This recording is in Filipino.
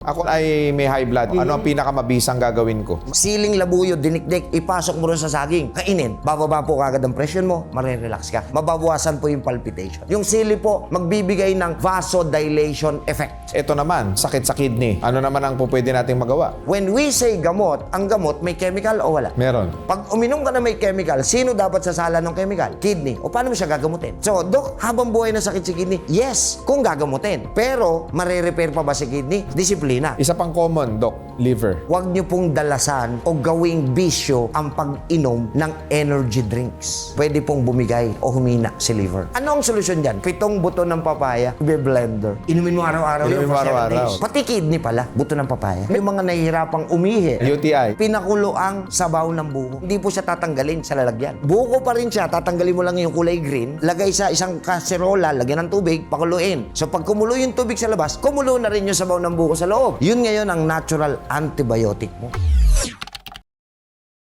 Ako ay may high blood. Ano ang pinakamabisang gagawin ko? Siling labuyo, dinikdik, ipasok mo rin sa saging. Kainin. Bababa po kagad ang presyon mo, marirelax ka. Mababawasan po yung palpitation. Yung sili po, magbibigay ng vasodilation effect. Ito naman, sakit sa kidney. Ano naman ang pwede nating magawa? When we say gamot, ang gamot may chemical o wala? Meron. Pag uminom ka na may chemical, sino dapat sasala ng chemical? Kidney. O paano mo siya gagamutin? So, Dok, habang buhay na sakit si kidney? Yes, kung gagamutin. Pero, marirepair pa ba si kidney? Disiplina. Isa pang common, Doc, liver. Huwag niyo pong dalasan o gawing bisyo ang pag-inom ng energy drinks. Pwede pong bumigay o humina si liver. Ano ang solusyon dyan? 7 buto ng papaya, blender. Inumin mo araw-araw Inumin yun mo for 7 araw-araw. days. Pati kidney pala, buto ng papaya. May mga nahihirapang umihi. UTI. Pinakulo ang sabaw ng buko. Hindi po siya tatanggalin sa lalagyan. Buko pa rin siya, tatanggalin mo lang yung kulay green, lagay sa isang kaserola, lagyan ng tubig, pakuluin. So pag kumulo yung tubig sa labas, kumulo na rin yung sabaw ng buko sa loob. Yun ngayon ang natural antibiotic mo.